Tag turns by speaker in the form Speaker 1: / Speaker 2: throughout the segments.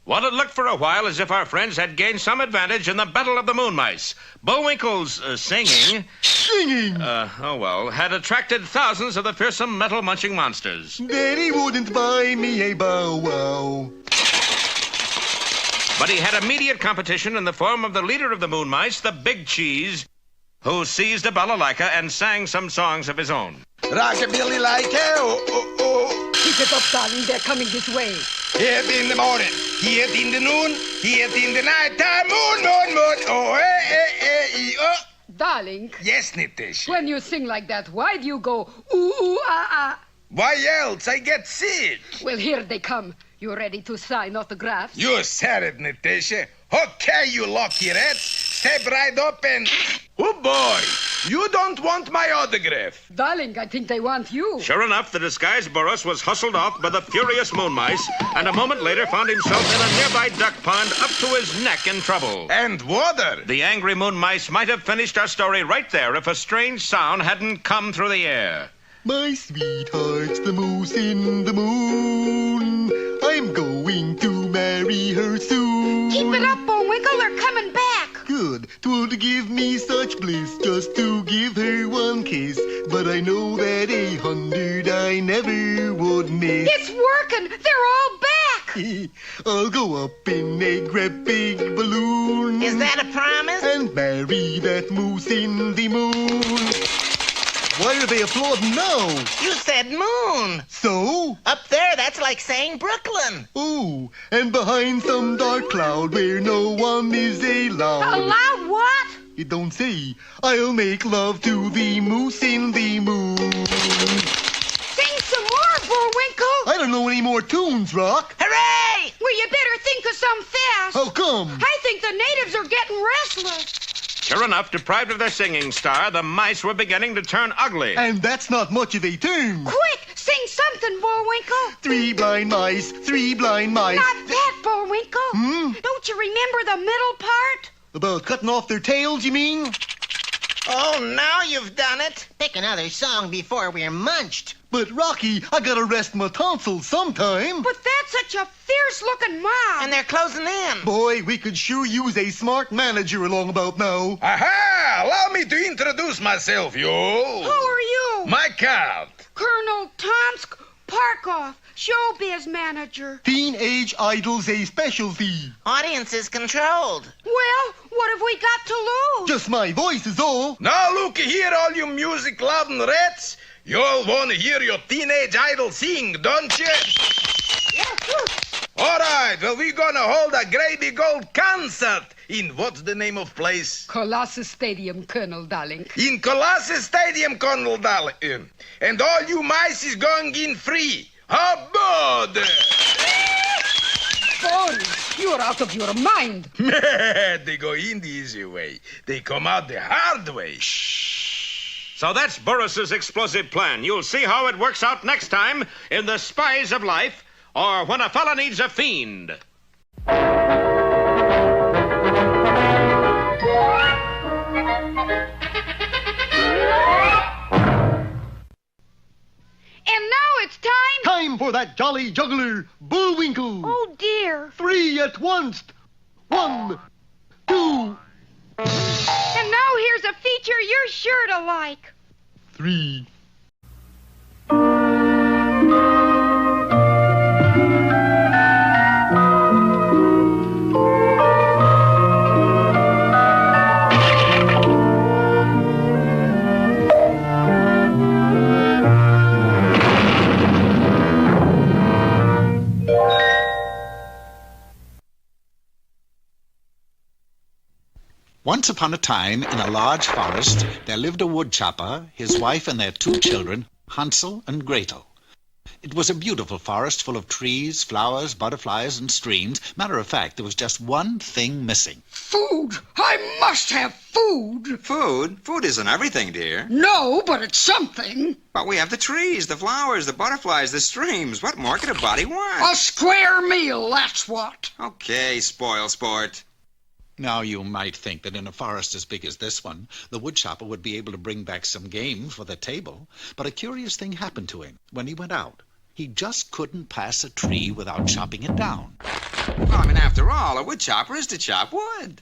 Speaker 1: Well, it looked for a while as if our friends had gained some advantage in the Battle of the Moon Mice. Bullwinkle's singing...
Speaker 2: Singing?
Speaker 1: Had attracted thousands of the fearsome metal-munching monsters.
Speaker 2: Daddy wouldn't buy me a bow wow.
Speaker 1: But he had immediate competition in the form of the leader of the Moon Mice, the Big Cheese, who seized a balalaika and sang some songs of his own.
Speaker 3: Rockabilly like oh, oh, oh.
Speaker 4: Keep it up, darling. They're coming this way.
Speaker 3: Here it in the morning, here it in the noon, here it in the night time. Moon, moon, moon. Oh, oh.
Speaker 4: Darling.
Speaker 3: Yes, Nitish.
Speaker 4: When you sing like that, why do you go ooh, ooh, ah, ah?
Speaker 3: Why else? I get sick.
Speaker 4: Well, here they come. You ready to sign autographs?
Speaker 3: You said it, Nitish. Okay, you lucky rats. Step right up and... Oh, boy. You don't want my autograph.
Speaker 4: Darling, I think they want you.
Speaker 1: Sure enough, the disguised Boris was hustled off by the furious Moon Mice, and a moment later found himself in a nearby duck pond up to his neck in trouble.
Speaker 3: And water.
Speaker 1: The angry Moon Mice might have finished our story right there if a strange sound hadn't come through the air.
Speaker 2: My sweetheart's the moose in the moon. I'm going to marry her soon.
Speaker 5: Keep it up, Bullwinkle. They're coming back.
Speaker 2: Good. 'Twould give me such bliss just to give her one kiss. But I know that 100 I never would miss.
Speaker 5: It's working. They're all back.
Speaker 2: I'll go up in a great big balloon.
Speaker 6: Is that a promise?
Speaker 2: And marry that moose in the moon. Why are they applauding now?
Speaker 6: You said moon.
Speaker 2: So?
Speaker 6: Up there, that's like saying Brooklyn.
Speaker 2: Oh, and behind some dark cloud where no one is allowed.
Speaker 5: Allowed what?
Speaker 2: It don't say. I'll make love to the moose in the moon.
Speaker 5: Sing some more, Bullwinkle.
Speaker 2: I don't know any more tunes, Rock.
Speaker 6: Hooray!
Speaker 5: Well, you better think of some fast.
Speaker 2: How come?
Speaker 5: I think the natives are getting restless.
Speaker 1: Sure enough, deprived of their singing star, the mice were beginning to turn ugly.
Speaker 2: And that's not much of a tune.
Speaker 5: Quick, sing something, Bullwinkle.
Speaker 2: 3 blind mice, 3 blind mice.
Speaker 5: Not that, Bullwinkle. Don't you remember the middle part?
Speaker 2: About cutting off their tails, you mean?
Speaker 6: Oh, now you've done it. Pick another song before we're munched.
Speaker 2: But, Rocky, I gotta rest my tonsils sometime.
Speaker 5: But that's such a fierce-looking mob.
Speaker 6: And they're closing in.
Speaker 2: Boy, we could sure use a smart manager along about now.
Speaker 3: Aha! Allow me to introduce myself, you.
Speaker 5: Who are you?
Speaker 3: My cat.
Speaker 5: Colonel Tomsk Parkoff, showbiz manager.
Speaker 2: Teenage Idol's a specialty.
Speaker 6: Audience is controlled.
Speaker 5: Well, what have we got to lose?
Speaker 2: Just my voice is all.
Speaker 3: Now, look here, all you music-loving rats. You all want to hear your teenage idol sing, don't you? All right, well, we're going to hold a great big old concert in what's the name of place?
Speaker 4: Colossus Stadium, Colonel Darling.
Speaker 3: In Colossus Stadium, Colonel Darling. And all you mice is going in free. How about
Speaker 4: Boris, you're out of your mind.
Speaker 3: They go in the easy way. They come out the hard way.
Speaker 1: So that's Boris's explosive plan. You'll see how it works out next time in The Spies of Life, or When a Fella Needs a Fiend.
Speaker 4: And
Speaker 5: now it's time.
Speaker 2: Time for that jolly juggler, Bullwinkle.
Speaker 5: Oh, dear.
Speaker 2: 3 at once. 1, 2,
Speaker 5: And now here's a feature you're sure to like.
Speaker 2: 3.
Speaker 7: Once upon a time, in a large forest, there lived a woodchopper, his wife, and their 2 children, Hansel and Gretel. It was a beautiful forest full of trees, flowers, butterflies, and streams. Matter of fact, there was just one thing missing.
Speaker 4: Food! I must have food!
Speaker 8: Food? Food isn't everything, dear.
Speaker 4: No, but it's something.
Speaker 8: But we have the trees, the flowers, the butterflies, the streams. What more could a body want?
Speaker 4: A square meal, that's what.
Speaker 8: Okay, spoil sport.
Speaker 7: Now, you might think that in a forest as big as this one, the woodchopper would be able to bring back some game for the table. But a curious thing happened to him when he went out. He just couldn't pass a tree without chopping it down.
Speaker 8: Well, after all, a wood chopper is to chop wood.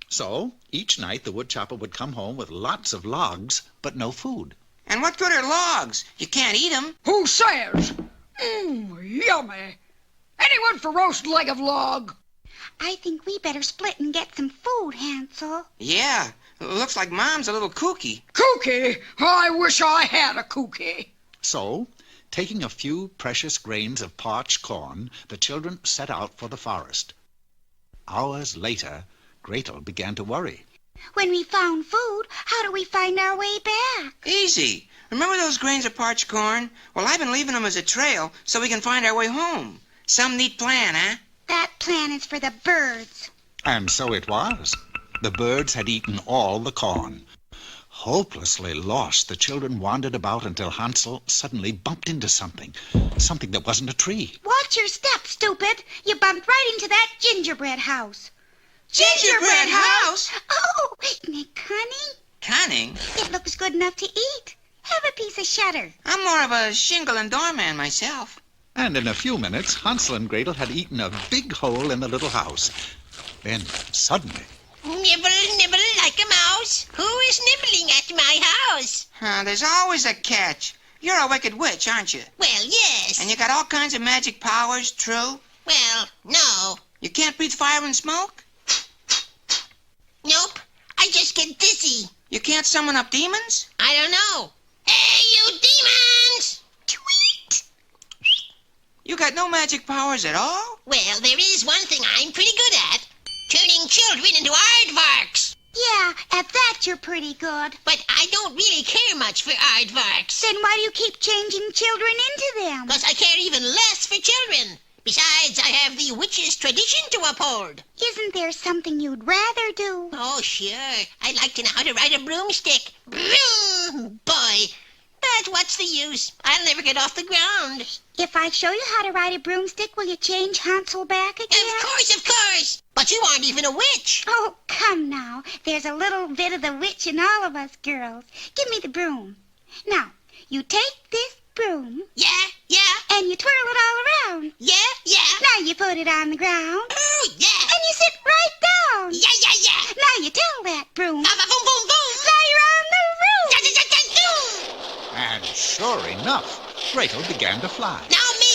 Speaker 7: So, each night the woodchopper would come home with lots of logs, but no food.
Speaker 9: And what good are logs? You can't eat them.
Speaker 4: Who says? Yummy. Anyone for roast leg of log?
Speaker 5: I think we better split and get some food, Hansel.
Speaker 9: Yeah, looks like Mom's a little kooky.
Speaker 4: Kooky? I wish I had a kooky.
Speaker 7: So, taking a few precious grains of parched corn, the children set out for the forest. Hours later, Gretel began to worry.
Speaker 5: When we found food, how do we find our way back?
Speaker 9: Easy. Remember those grains of parched corn? Well, I've been leaving them as a trail so we can find our way home. Some neat plan, huh?
Speaker 5: That plan is for the birds.
Speaker 7: And so it was. The birds had eaten all the corn. Hopelessly lost, the children wandered about until Hansel suddenly bumped into something that wasn't a tree.
Speaker 5: Watch your step, stupid. You bumped right into that gingerbread house.
Speaker 9: Gingerbread house?
Speaker 5: Oh, isn't it cunning?
Speaker 9: Cunning?
Speaker 5: It looks good enough to eat. Have a piece of cheddar.
Speaker 9: I'm more of a shingle and doorman myself.
Speaker 7: And in a few minutes, Hansel and Gretel had eaten a big hole in the little house. Then, suddenly...
Speaker 10: Nibble, nibble like a mouse. Who is nibbling at my house?
Speaker 9: There's always a catch. You're a wicked witch, aren't you?
Speaker 10: Well, yes.
Speaker 9: And you got all kinds of magic powers, true?
Speaker 10: Well, no.
Speaker 9: You can't breathe fire and smoke?
Speaker 10: Nope. I just get dizzy.
Speaker 9: You can't summon up demons?
Speaker 10: I don't know. Hey, you demons! Tweet!
Speaker 9: You got no magic powers at all?
Speaker 10: Well, there is one thing I'm pretty good at. Turning children into aardvarks.
Speaker 5: Yeah, at that you're pretty good.
Speaker 10: But I don't really care much for aardvarks.
Speaker 5: Then why do you keep changing children into them?
Speaker 10: Because I care even less for children. Besides, I have the witch's tradition to uphold.
Speaker 5: Isn't there something you'd rather do?
Speaker 10: Oh, sure. I'd like to know how to ride a broomstick. Broom, boy. But what's the use? I'll never get off the ground.
Speaker 5: If I show you how to ride a broomstick, will you change Hansel back again?
Speaker 10: Of course. But you aren't even a witch.
Speaker 5: Oh, come now. There's a little bit of the witch in all of us girls. Give me the broom. Now, you take this broom.
Speaker 10: Yeah.
Speaker 5: And you twirl it all around.
Speaker 10: Yeah.
Speaker 5: Now you put it on the ground.
Speaker 10: Oh, yeah.
Speaker 5: And you sit right down.
Speaker 10: Yeah.
Speaker 5: Now you tell that broom.
Speaker 10: Boom, boom, boom, boom.
Speaker 5: Now you're on the roof.
Speaker 7: And sure enough, Gretel began to fly.
Speaker 10: Now me.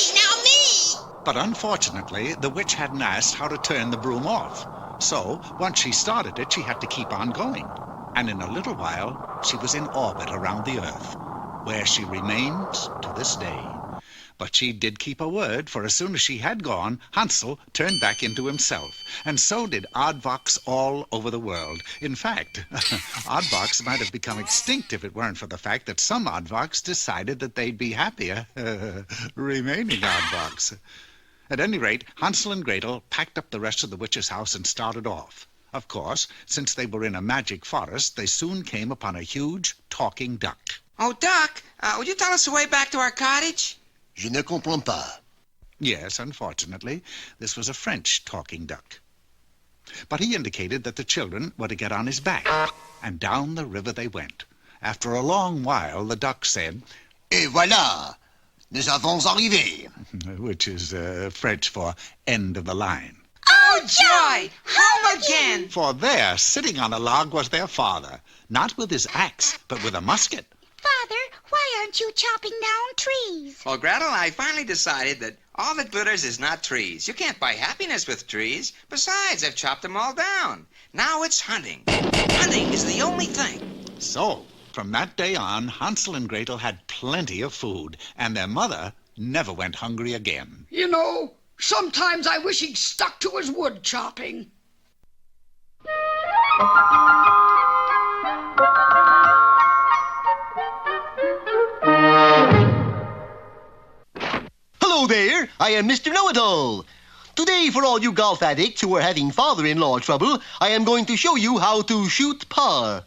Speaker 7: But unfortunately, the witch hadn't asked how to turn the broom off. So, once she started it, she had to keep on going. And in a little while, she was in orbit around the Earth, where she remains to this day. But she did keep her word, for as soon as she had gone, Hansel turned back into himself. And so did aardvarks all over the world. In fact, aardvarks might have become extinct if it weren't for the fact that some aardvarks decided that they'd be happier remaining aardvarks. At any rate, Hansel and Gretel packed up the rest of the witch's house and started off. Of course, since they were in a magic forest, they soon came upon a huge talking duck.
Speaker 9: Oh, Duck, would you tell us the way back to our cottage?
Speaker 2: Je ne comprends pas.
Speaker 7: Yes, unfortunately, this was a French talking duck. But he indicated that the children were to get on his back, and down the river they went. After a long while, the duck said,
Speaker 2: Et voilà, nous avons arrivé.
Speaker 7: which is French for end of the line.
Speaker 9: Oh, joy! Home again!
Speaker 7: For there, sitting on a log, was their father, not with his axe, but with a musket.
Speaker 5: Father, why aren't you chopping down trees?
Speaker 8: Well, Gretel, I finally decided that all that glitters is not trees. You can't buy happiness with trees. Besides, I've chopped them all down. Now it's hunting. Hunting is the only thing.
Speaker 7: So, from that day on, Hansel and Gretel had plenty of food, and their mother never went hungry again.
Speaker 4: You know, sometimes I wish he'd stuck to his wood chopping.
Speaker 2: there, I am Mr. Know-It-All. Today, for all you golf addicts who are having father-in-law trouble, I am going to show you how to shoot par.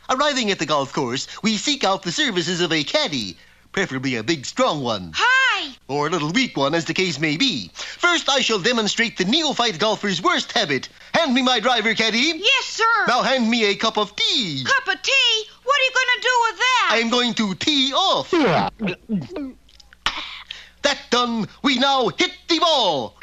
Speaker 2: Arriving at the golf course, we seek out the services of a caddy, preferably a big, strong one.
Speaker 5: Hi!
Speaker 2: Or a little weak one, as the case may be. First, I shall demonstrate the neophyte golfer's worst habit. Hand me my driver, caddy.
Speaker 4: Yes, sir.
Speaker 2: Now hand me a cup of tea.
Speaker 4: Cup of tea? What are you going to do with that?
Speaker 2: I'm going to tee off. That done, we now hit the ball.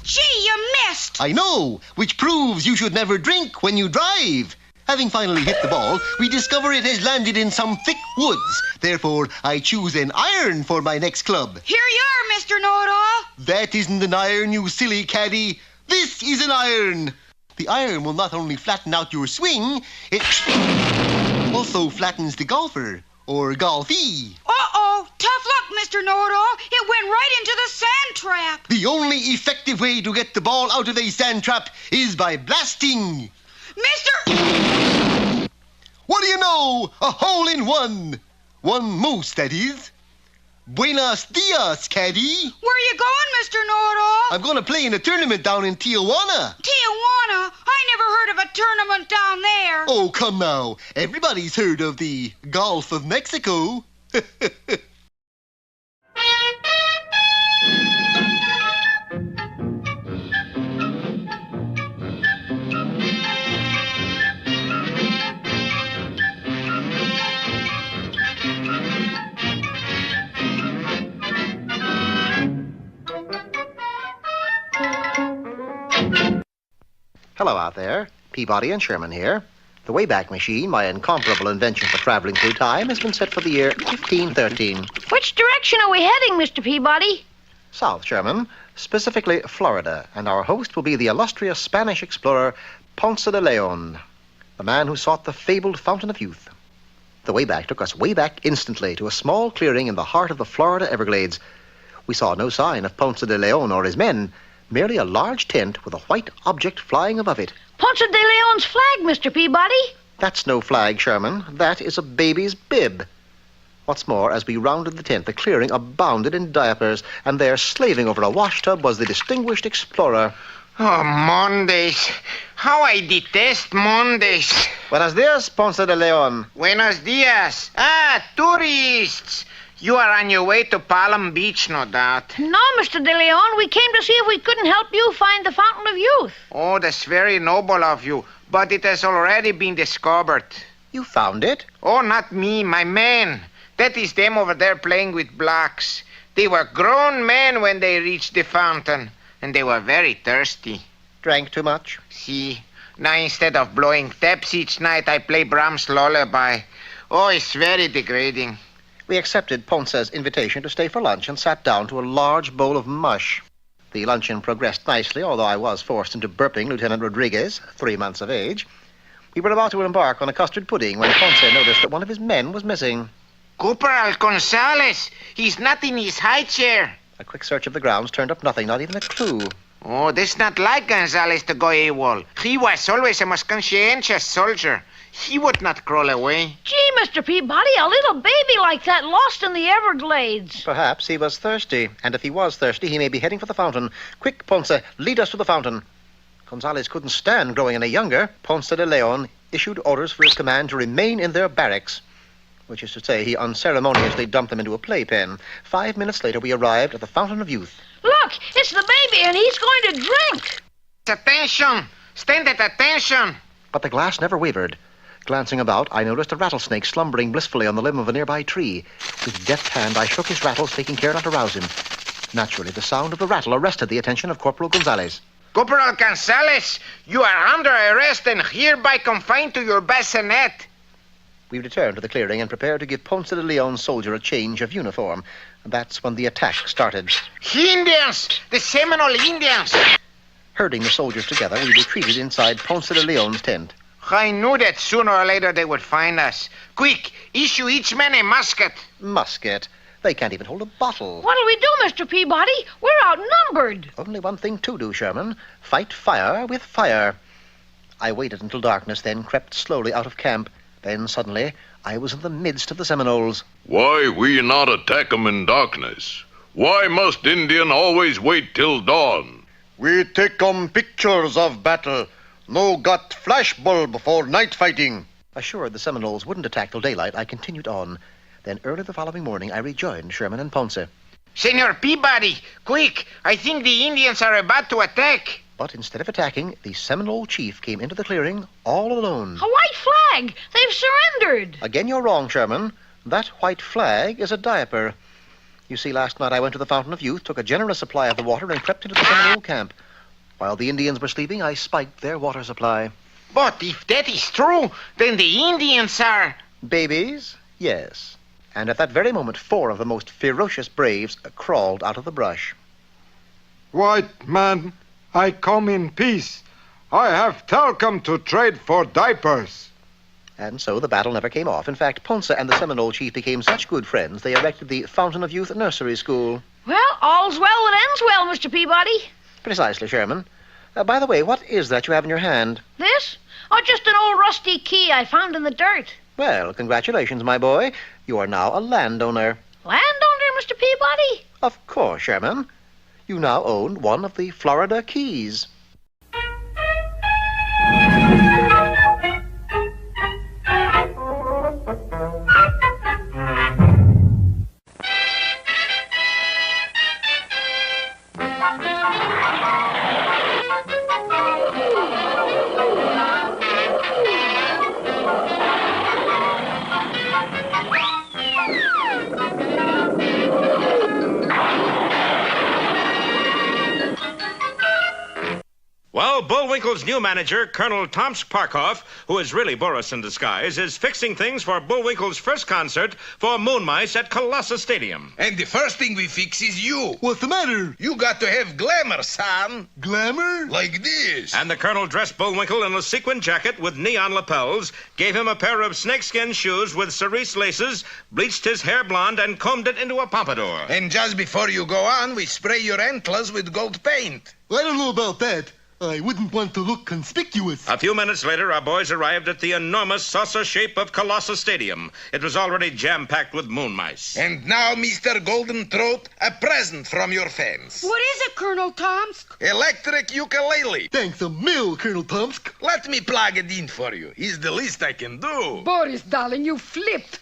Speaker 5: Gee, you missed.
Speaker 2: I know, which proves you should never drink when you drive. Having finally hit the ball, we discover it has landed in some thick woods. Therefore, I choose an iron for my next club.
Speaker 4: Here you are, Mr. Know-It-All.
Speaker 2: That isn't an iron, you silly caddy. This is an iron. The iron will not only flatten out your swing, it also flattens the golfer, or golfee.
Speaker 4: Uh-oh. Tough luck, Mr. Know-It-All. It went right into the sand trap.
Speaker 2: The only effective way to get the ball out of a sand trap is by blasting.
Speaker 4: Mr.
Speaker 2: What do you know? A hole in one. One moose, that is. Buenos dias, caddy.
Speaker 4: Where are you going, Mr. Know-It-All?
Speaker 2: I'm going to play in a tournament down in Tijuana.
Speaker 4: Tijuana? I never heard of a tournament down there.
Speaker 2: Oh, come now. Everybody's heard of the Gulf of Mexico.
Speaker 11: Hello out there. Peabody and Sherman here. The Wayback Machine, my incomparable invention for traveling through time, has been set for the year 1513.
Speaker 12: Which direction are we heading, Mr. Peabody?
Speaker 11: South, Sherman, specifically Florida, and our host will be the illustrious Spanish explorer Ponce de Leon, the man who sought the fabled Fountain of Youth. The Wayback took us way back instantly to a small clearing in the heart of the Florida Everglades. We saw no sign of Ponce de Leon or his men, merely a large tent with a white object flying above it.
Speaker 12: Ponce de Leon's flag, Mr. Peabody.
Speaker 11: That's no flag, Sherman. That is a baby's bib. What's more, as we rounded the tent, the clearing abounded in diapers, and there, slaving over a washtub, was the distinguished explorer.
Speaker 6: Oh, Mondays. How I detest Mondays.
Speaker 11: Buenos dias, Ponce de Leon.
Speaker 6: Buenos dias. Ah, tourists. You are on your way to Palm Beach, no doubt.
Speaker 12: No, Mr. de Leon. We came to see if we couldn't help you find the Fountain of Youth.
Speaker 6: Oh, that's very noble of you, but it has already been discovered.
Speaker 11: You found it?
Speaker 6: Oh, not me, my men. That is them over there playing with blocks. They were grown men when they reached the fountain, and they were very thirsty.
Speaker 11: Drank too much?
Speaker 6: See, now instead of blowing taps each night, I play Brahms' lullaby. Oh, it's very degrading.
Speaker 11: We accepted Ponce's invitation to stay for lunch and sat down to a large bowl of mush. The luncheon progressed nicely, although I was forced into burping Lieutenant Rodriguez, 3 months of age. We were about to embark on a custard pudding when Ponce noticed that one of his men was missing.
Speaker 6: Corporal Gonzalez. He's not in his high chair.
Speaker 11: A quick search of the grounds turned up nothing, not even a clue.
Speaker 6: Oh, that's not like Gonzalez to go AWOL. He was always a most conscientious soldier. He would not crawl away.
Speaker 12: Gee, Mr. Peabody, a little baby like that lost in the Everglades.
Speaker 11: Perhaps he was thirsty, and if he was thirsty, he may be heading for the fountain. Quick, Ponce, lead us to the fountain. Gonzalez couldn't stand growing any younger. Ponce de Leon issued orders for his command to remain in their barracks, which is to say he unceremoniously dumped them into a playpen. 5 minutes later, we arrived at the Fountain of Youth.
Speaker 12: Look, it's the baby, and he's going to drink.
Speaker 6: Attention! Stand at attention!
Speaker 11: But the glass never wavered. Glancing about, I noticed a rattlesnake slumbering blissfully on the limb of a nearby tree. With deft hand, I shook his rattles, taking care not to rouse him. Naturally, the sound of the rattle arrested the attention of Corporal Gonzalez.
Speaker 6: Corporal Gonzalez, you are under arrest and hereby confined to your bassinet.
Speaker 11: We returned to the clearing and prepared to give Ponce de Leon's soldier a change of uniform. That's when the attack started.
Speaker 6: Indians! The Seminole Indians!
Speaker 11: Herding the soldiers together, we retreated inside Ponce de Leon's tent.
Speaker 6: I knew that sooner or later they would find us. Quick, issue each man a musket.
Speaker 11: Musket? They can't even hold a bottle.
Speaker 12: What'll we do, Mr. Peabody? We're outnumbered.
Speaker 11: Only one thing to do, Sherman. Fight fire with fire. I waited until darkness, then crept slowly out of camp. Then suddenly, I was in the midst of the Seminoles.
Speaker 13: Why we not attack 'em in darkness? Why must Indian always wait till dawn?
Speaker 11: We take pictures of battle. No got flash bulb for night fighting. Assured the Seminoles wouldn't attack till daylight, I continued on. Then early the following morning, I rejoined Sherman and Ponce.
Speaker 6: Senor Peabody, quick! I think the Indians are about to attack.
Speaker 11: But instead of attacking, the Seminole chief came into the clearing all alone.
Speaker 12: A white flag! They've surrendered!
Speaker 11: Again, you're wrong, Sherman. That white flag is a diaper. You see, last night I went to the Fountain of Youth, took a generous supply of the water, and crept into the Seminole camp. While the Indians were sleeping, I spiked their water supply.
Speaker 6: But if that is true, then the Indians are...
Speaker 11: Babies? Yes. And at that very moment, 4 of the most ferocious braves crawled out of the brush.
Speaker 14: White man, I come in peace. I have talcum to trade for diapers.
Speaker 11: And so the battle never came off. In fact, Ponce and the Seminole chief became such good friends, they erected the Fountain of Youth Nursery School.
Speaker 12: Well, all's well that ends well, Mr. Peabody.
Speaker 11: Precisely, Sherman. By the way, what is that you have in your hand?
Speaker 12: This? Oh, just an old rusty key I found in the dirt.
Speaker 11: Well, congratulations, my boy. You are now a landowner.
Speaker 12: Landowner, Mr. Peabody?
Speaker 11: Of course, Sherman. You now own one of the Florida Keys.
Speaker 1: Well, Bullwinkle's new manager, Colonel Tomsk Parkoff, who is really Boris in disguise, is fixing things for Bullwinkle's first concert for Moon Mice at Colossus Stadium.
Speaker 3: And the first thing we fix is you.
Speaker 2: What's the matter?
Speaker 3: You got to have glamour, son.
Speaker 2: Glamour?
Speaker 3: Like this.
Speaker 1: And the Colonel dressed Bullwinkle in a sequin jacket with neon lapels, gave him a pair of snakeskin shoes with cerise laces, bleached his hair blonde, and combed it into a pompadour.
Speaker 3: And just before you go on, we spray your antlers with gold paint.
Speaker 2: I don't know about that. I wouldn't want to look conspicuous.
Speaker 1: A few minutes later, our boys arrived at the enormous saucer shape of Colossus Stadium. It was already jam-packed with moon mice.
Speaker 3: And now, Mr. Golden Throat, a present from your fans.
Speaker 4: What is it, Colonel Tomsk?
Speaker 3: Electric ukulele.
Speaker 2: Thanks a mill, Colonel Tomsk.
Speaker 3: Let me plug it in for you. It's the least I can do.
Speaker 4: Boris, darling, you flipped.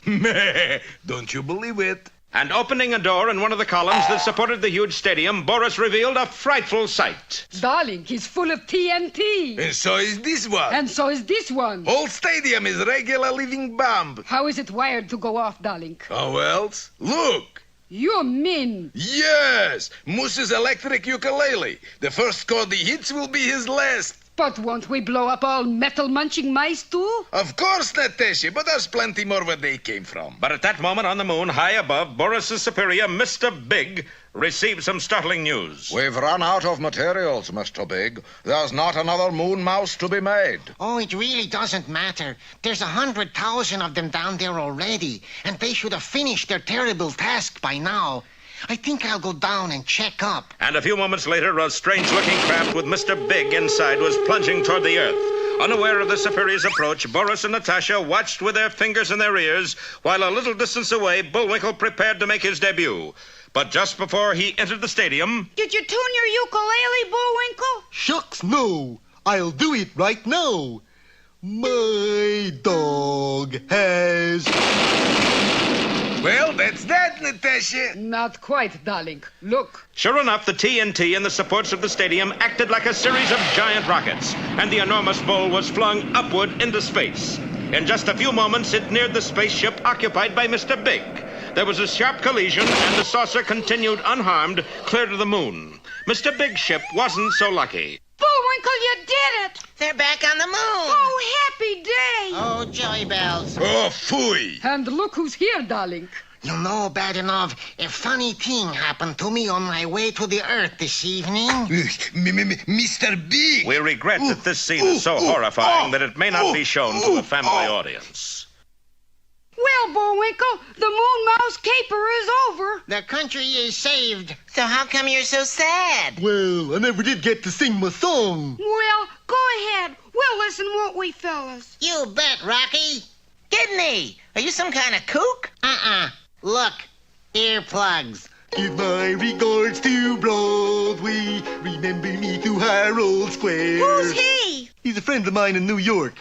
Speaker 3: Don't you believe it?
Speaker 1: And opening a door in one of the columns that supported the huge stadium, Boris revealed a frightful sight.
Speaker 4: Darling, he's full of TNT.
Speaker 3: And so is this one.
Speaker 4: And so is this one.
Speaker 3: Whole stadium is regular living bomb.
Speaker 4: How is it wired to go off, darling?
Speaker 3: How else? Look.
Speaker 4: You mean?
Speaker 3: Yes. Moose's electric ukulele. The score he hits will be his last.
Speaker 4: But won't we blow up all metal munching mice, too?
Speaker 3: Of course, Natasha, but there's plenty more where they came from.
Speaker 1: But at that moment on the moon, high above, Boris's superior, Mr. Big, received some startling news.
Speaker 15: We've run out of materials, Mr. Big. There's not another moon mouse to be made.
Speaker 10: Oh, it really doesn't matter. There's 100,000 of them down there already, and they should have finished their terrible task by now. I think I'll go down and check up.
Speaker 1: And a few moments later, a strange-looking craft with Mr. Big inside was plunging toward the earth. Unaware of the superior's approach, Boris and Natasha watched with their fingers in their ears, while a little distance away, Bullwinkle prepared to make his debut. But just before he entered the stadium...
Speaker 4: Did you tune your ukulele, Bullwinkle?
Speaker 2: Shucks, no. I'll do it right now. My dog has...
Speaker 3: Well, that's that, Natasha.
Speaker 4: Not quite, darling. Look.
Speaker 1: Sure enough, the TNT in the supports of the stadium acted like a series of giant rockets, and the enormous bull was flung upward into space. In just a few moments, it neared the spaceship occupied by Mr. Big. There was a sharp collision, and the saucer continued unharmed, clear to the moon. Mr. Big's ship wasn't so lucky.
Speaker 4: Bullwinkle, you did it!
Speaker 10: They're back on the moon!
Speaker 4: Oh, happy day!
Speaker 10: Oh, joy bells.
Speaker 3: Oh, phooey!
Speaker 4: And look who's here, darling.
Speaker 10: You know, Badinov, a funny thing happened to me on my way to the Earth this evening.
Speaker 3: Mr. Big!
Speaker 1: We regret that this scene is so horrifying that it may not be shown to a family audience.
Speaker 4: Well, Bullwinkle, the moon mouse caper is over.
Speaker 10: The country is saved.
Speaker 9: So how come you're so sad?
Speaker 2: Well, I never did get to sing my song.
Speaker 4: Well, go ahead. We'll listen, won't we, fellas?
Speaker 10: You bet, Rocky.
Speaker 9: Didn't he? Are you some kind of kook?
Speaker 10: Look, earplugs.
Speaker 2: Give my regards to Broadway. Remember me to Herald Square.
Speaker 5: Who's he?
Speaker 2: He's a friend of mine in New York.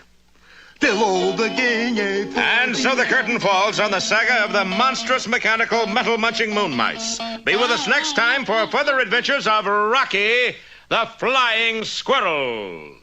Speaker 2: Tell all the gang at
Speaker 1: And so the curtain falls on the saga of the monstrous mechanical metal munching moon mice. Be with us next time for further adventures of Rocky, the Flying Squirrel.